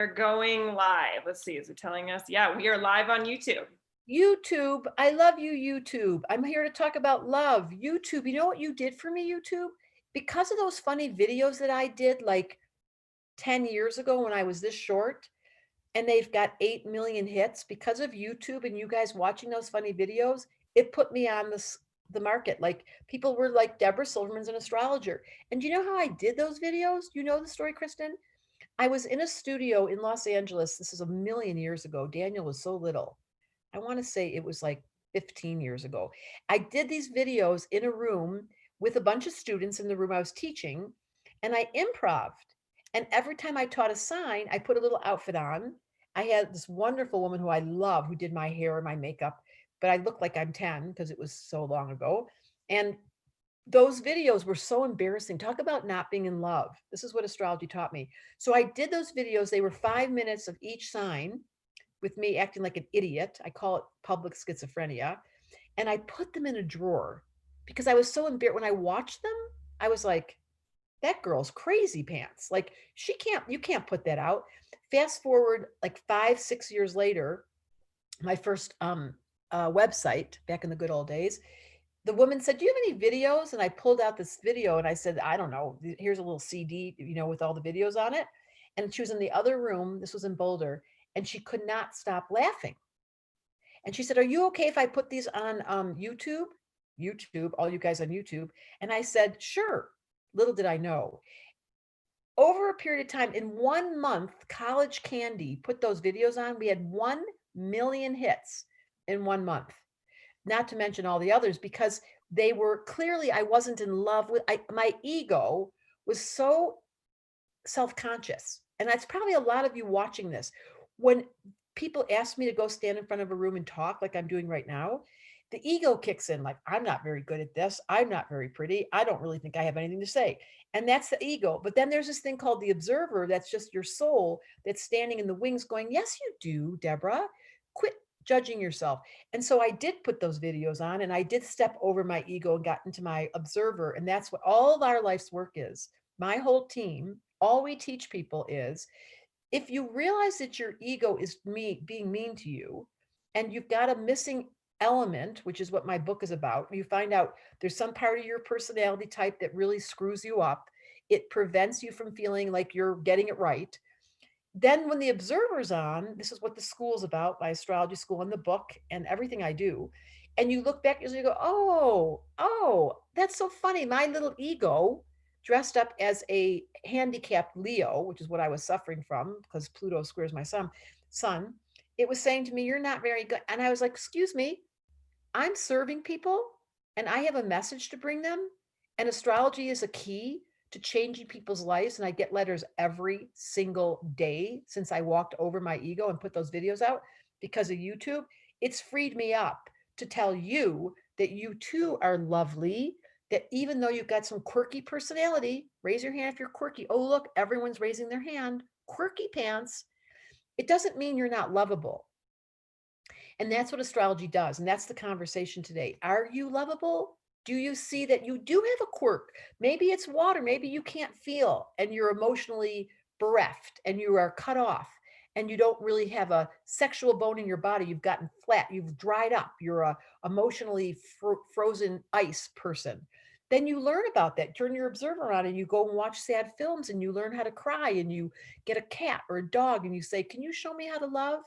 We're going live. Let's see. Is it telling us? Yeah, we are live on YouTube. YouTube, I love you, YouTube. I'm here to talk about love. YouTube, you know what you did for me, YouTube? Because of those funny videos that I did like 10 years ago when I was this short, and they've got 8 million hits, because of YouTube and you guys watching those funny videos, it put me on the market. Like people were like, Debra Silverman's an astrologer. And do you know how I did those videos? You know the story, Kristen? I was in a studio in Los Angeles. This is a million years ago. Daniel was so little. I want to say it was like 15 years ago. I did these videos in a room with a bunch of students in the room I was teaching, and I improved. And every time I taught a sign, I put a little outfit on. I had this wonderful woman who I love who did my hair and my makeup, but I look like I'm 10 because it was so long ago. And those videos were so embarrassing. Talk about not being in love. This is what astrology taught me. So I did those videos. They were 5 minutes of each sign with me acting like an idiot. I call it public schizophrenia. And I put them in a drawer because I was so embarrassed. When I watched them, I was like, that girl's crazy pants. Like, you can't put that out. Fast forward like 5, 6 years later, my first website back in the good old days, the woman said, "Do you have any videos?" And I pulled out this video and I said, "I don't know. Here's a little CD, with all the videos on it." And she was in the other room. This was in Boulder, and she could not stop laughing. And she said, "Are you okay if I put these on YouTube? YouTube, all you guys on YouTube." And I said, "Sure." Little did I know. Over a period of time, in 1 month, College Candy put those videos on. We had 1 million hits in 1 month, not to mention all the others, because they were clearly, I wasn't in love with, my ego was so self-conscious. And that's probably a lot of you watching this. When people ask me to go stand in front of a room and talk like I'm doing right now, the ego kicks in like, I'm not very good at this. I'm not very pretty. I don't really think I have anything to say. And that's the ego. But then there's this thing called the observer. That's just your soul that's standing in the wings going, yes, you do, Deborah. Quit judging yourself. And so I did put those videos on and I did step over my ego and got into my observer. And that's what all of our life's work is. My whole team, all we teach people is, if you realize that your ego is being mean to you and you've got a missing element, which is what my book is about, you find out there's some part of your personality type that really screws you up, it prevents you from feeling like you're getting it right. Then when the observer's on, this is what the school's about, my astrology school and the book and everything I do, and you look back and you go, oh, that's so funny. My little ego dressed up as a handicapped Leo, which is what I was suffering from because Pluto squares my sun. It was saying to me, you're not very good. And I was like, excuse me, I'm serving people and I have a message to bring them. And astrology is a key to changing people's lives. And I get letters every single day since I walked over my ego and put those videos out because of YouTube. It's freed me up to tell you that you too are lovely, that even though you've got some quirky personality, raise your hand if you're quirky. Oh, look, everyone's raising their hand. Quirky pants. It doesn't mean you're not lovable. And that's what astrology does. And that's the conversation today. Are you lovable? Do you see that you do have a quirk? Maybe it's water. Maybe you can't feel and you're emotionally bereft and you are cut off and you don't really have a sexual bone in your body. You've gotten flat. You've dried up. You're a emotionally frozen ice person. Then you learn about that. Turn your observer on and you go and watch sad films and you learn how to cry and you get a cat or a dog and you say, can you show me how to love?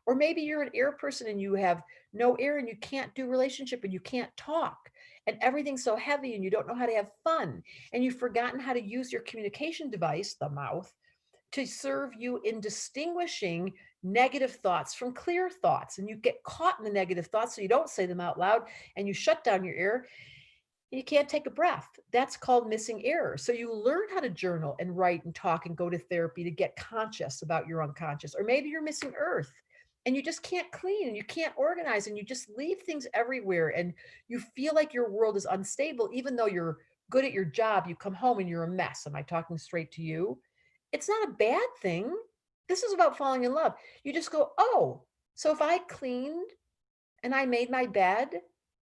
Or maybe you're an air person and you have no air and you can't do relationship and you can't talk and everything's so heavy and you don't know how to have fun and you've forgotten how to use your communication device, the mouth, to serve you in distinguishing negative thoughts from clear thoughts. And you get caught in the negative thoughts, so you don't say them out loud and you shut down your ear. You can't take a breath. That's called missing air. So you learn how to journal and write and talk and go to therapy to get conscious about your unconscious. Or maybe you're missing earth and you just can't clean and you can't organize and you just leave things everywhere and you feel like your world is unstable, even though you're good at your job. You come home and you're a mess. Am I talking straight to you? It's not a bad thing. This is about falling in love. You just go, oh, so if I cleaned and I made my bed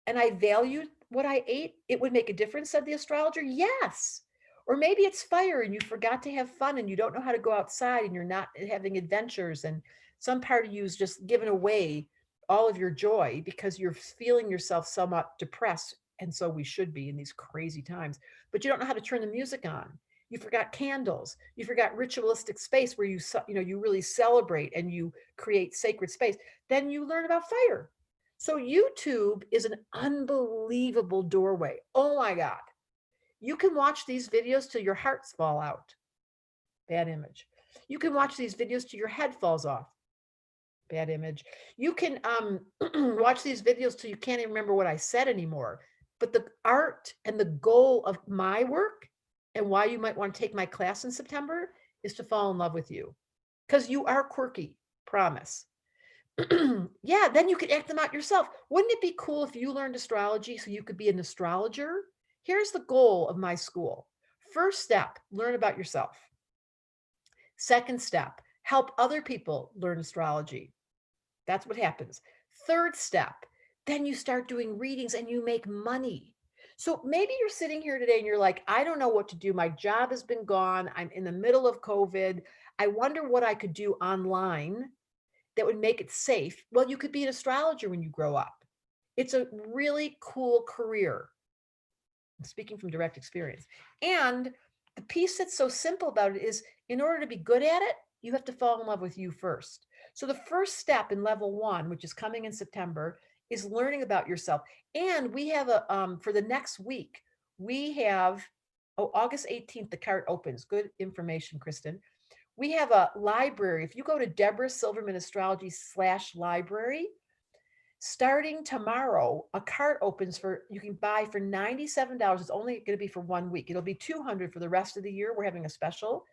and I valued what I ate, it would make a difference, said the astrologer. Yes. Or maybe it's fire and you forgot to have fun and you don't know how to go outside and you're not having adventures, and some part of you is just giving away all of your joy because you're feeling yourself somewhat depressed. And so we should be in these crazy times, but you don't know how to turn the music on. You forgot candles. You forgot ritualistic space where you really celebrate and you create sacred space. Then you learn about fire. So YouTube is an unbelievable doorway. Oh my God. You can watch these videos till your hearts fall out. Bad image. You can watch these videos till your head falls off. Bad image. You can watch these videos till you can't even remember what I said anymore. But the art and the goal of my work and why you might want to take my class in September is to fall in love with you. Because you are quirky, promise. Yeah, then you could act them out yourself. Wouldn't it be cool if you learned astrology so you could be an astrologer? Here's the goal of my school. First step, learn about yourself. Second step, help other people learn astrology. That's what happens. Third step, then you start doing readings and you make money. So maybe you're sitting here today and you're like, I don't know what to do. My job has been gone. I'm in the middle of COVID. I wonder what I could do online that would make it safe. Well, you could be an astrologer when you grow up. It's a really cool career. I'm speaking from direct experience. And the piece that's so simple about it is, in order to be good at it, you have to fall in love with you first. So the first step in level 1, which is coming in September, is learning about yourself. And we have for the next week, we have, August 18th, the cart opens. Good information, Kristen. We have a library. If you go to Debra Silverman Astrology /library, starting tomorrow, a cart opens you can buy for $97. It's only going to be for 1 week. It'll be $200 for the rest of the year. We're having a special.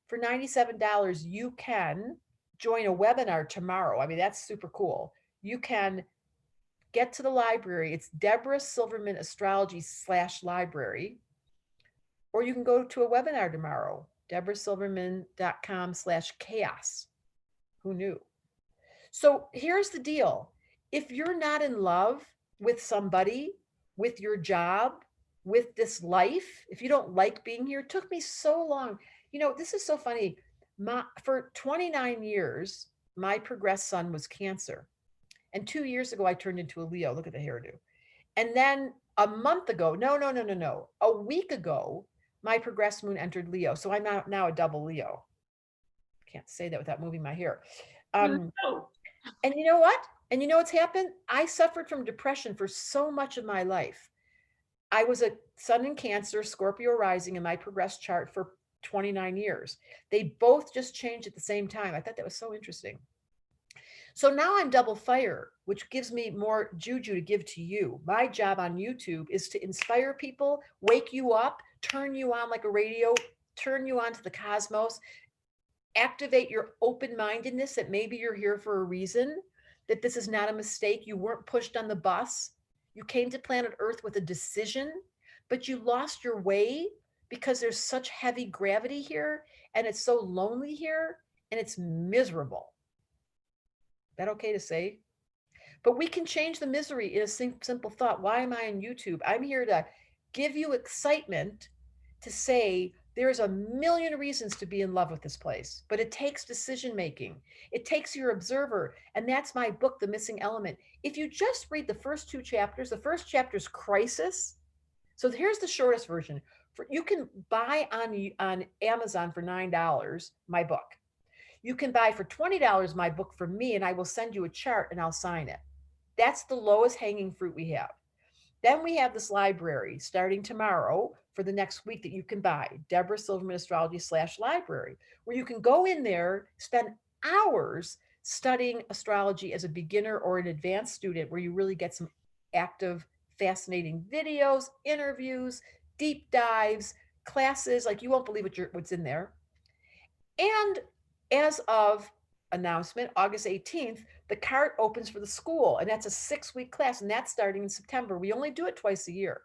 For $97, you can join a webinar tomorrow. I mean, that's super cool. You can get to the library. It's Debra Silverman Astrology /library. Or you can go to a webinar tomorrow, debrasilverman.com/chaos. Who knew? So here's the deal. If you're not in love with somebody, with your job, with this life, if you don't like being here, it took me so long. This is so funny. For 29 years, my progressed sun was Cancer. And 2 years ago, I turned into a Leo. Look at the hairdo. And then a month ago, no, a week ago, my progressed moon entered Leo. So I'm now a double Leo. Can't say that without moving my hair. No. And you know what? And you know what's happened? I suffered from depression for so much of my life. I was a sun in Cancer, Scorpio rising in my progressed chart for 29 years. They both just changed at the same time. I thought that was so interesting. So now I'm double fire, which gives me more juju to give to you. My job on YouTube is to inspire people, wake you up, turn you on like a radio, turn you on to the cosmos, activate your open-mindedness that maybe you're here for a reason, that this is not a mistake. You weren't pushed on the bus. You came to planet Earth with a decision, but you lost your way because there's such heavy gravity here and it's so lonely here and it's miserable. Is that okay to say? But we can change the misery in a simple thought. Why am I on YouTube? I'm here to give you excitement, to say there's a million reasons to be in love with this place, but it takes decision making. It takes your observer. And that's my book, The Missing Element. If you just read the first 2 chapters, the first chapter is Crisis. So here's the shortest version. You can buy on Amazon for $9 my book. You can buy for $20 my book from me, and I will send you a chart and I'll sign it. That's the lowest hanging fruit we have. Then we have this library starting tomorrow for the next week that you can buy, Debra Silverman Astrology /library, where you can go in there, spend hours studying astrology as a beginner or an advanced student, where you really get some active, fascinating videos, interviews, deep dives, classes. Like, you won't believe what's in there. And as of announcement, August 18th, the cart opens for the school, and that's a 6-week class, and that's starting in September. We only do it twice a year.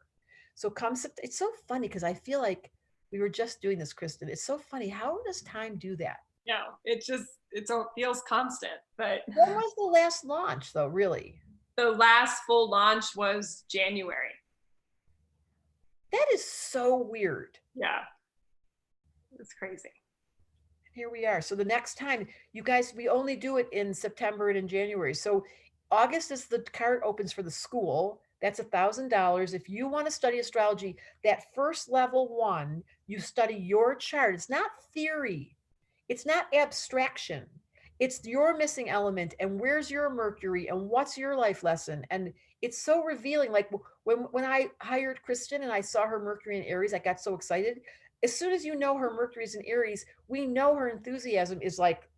So it's so funny because I feel like we were just doing this, Kristen. It's so funny. How does time do that? No, it feels constant. But when was the last launch, though, really? The last full launch was January. That is so weird. Yeah. It's crazy. Here we are. So the next time, you guys, we only do it in September and in January. So August is the card opens for the school. That's $1,000. If you want to study astrology, that first level one, you study your chart. It's not theory. It's not abstraction. It's your missing element and where's your Mercury and what's your life lesson. And it's so revealing. Like when I hired Kristen and I saw her Mercury in Aries, I got so excited. As soon as you know her Mercury's in Aries, we know her enthusiasm is like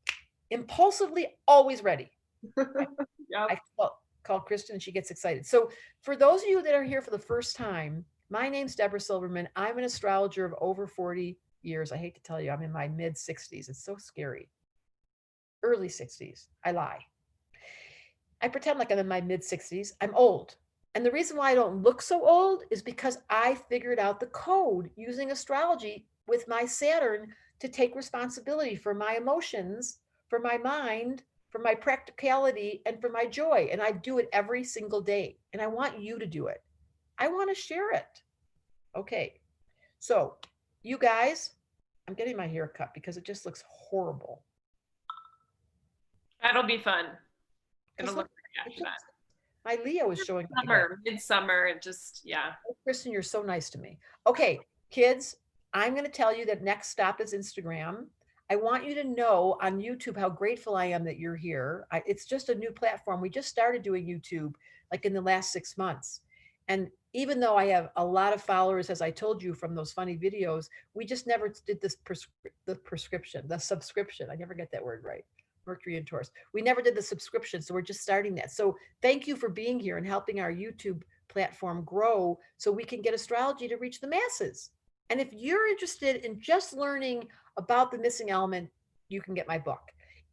impulsively always ready. Yep. I call Kristen and she gets excited. So for those of you that are here for the first time, my name's Debra Silverman. I'm an astrologer of over 40 years. I hate to tell you, I'm in my mid 60s. It's so scary. Early 60s. I lie. I pretend like I'm in my mid 60s. I'm old. And the reason why I don't look so old is because I figured out the code using astrology with my Saturn to take responsibility for my emotions, for my mind, for my practicality, and for my joy. And I do it every single day. And I want you to do it. I want to share it. Okay. So, you guys, I'm getting my hair cut because it just looks horrible. That'll be fun. It'll Look, look great after that. my Leo is showing up again. Summer, midsummer, it just, yeah. Oh, Kristen, you're so nice to me. Okay, kids, I'm going to tell you that next stop is Instagram. I want you to know on YouTube how grateful I am that you're here. It's just a new platform. We just started doing YouTube like in the last 6 months. And even though I have a lot of followers, as I told you from those funny videos, we just never did this the subscription. I never get that word right. Mercury and Taurus. We never did the subscription. So we're just starting that. So thank you for being here and helping our YouTube platform grow so we can get astrology to reach the masses. And if you're interested in just learning about the missing element, you can get my book.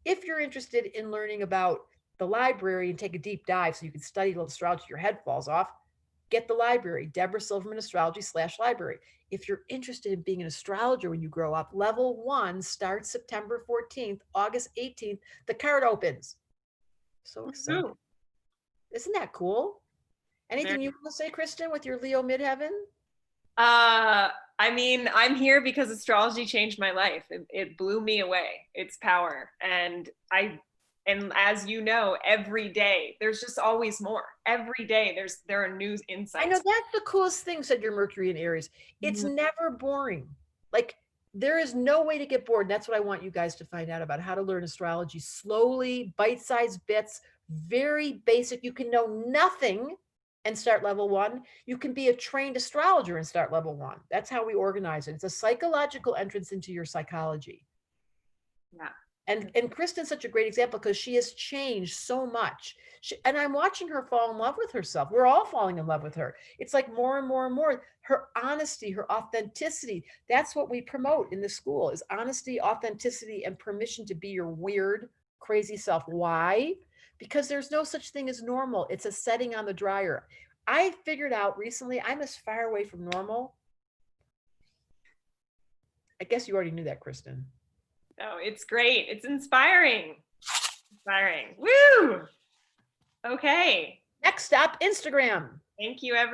If you're interested in learning about the library and take a deep dive so you can study astrology, your head falls off, get the library, Debra Silverman Astrology /library. If you're interested in being an astrologer when you grow up, level 1 starts September 14th, August 18th. The card opens. So excited. Woo-hoo. Isn't that cool? Anything you want to say, Kristen, with your Leo midheaven? I mean, I'm here because astrology changed my life. It blew me away. Its power. And as you know, every day there's just always more. Every day there are new insights. I know that's the coolest thing, said your Mercury in Aries. It's never boring. Like there is no way to get bored. And that's what I want you guys to find out about how to learn astrology slowly, bite-sized bits, very basic. You can know nothing and start level 1. You can be a trained astrologer and start level 1. That's how we organize it. It's a psychological entrance into your psychology. Yeah. And Kristen's such a great example because she has changed so much. And I'm watching her fall in love with herself. We're all falling in love with her. It's like more and more and more. Her honesty, her authenticity. That's what we promote in the school is honesty, authenticity, and permission to be your weird, crazy self. Why? Because there's no such thing as normal. It's a setting on the dryer. I figured out recently I'm as far away from normal. I guess you already knew that, Kristen. Oh, it's great. It's inspiring. Inspiring. Woo! Okay. Next stop, Instagram. Thank you, everyone.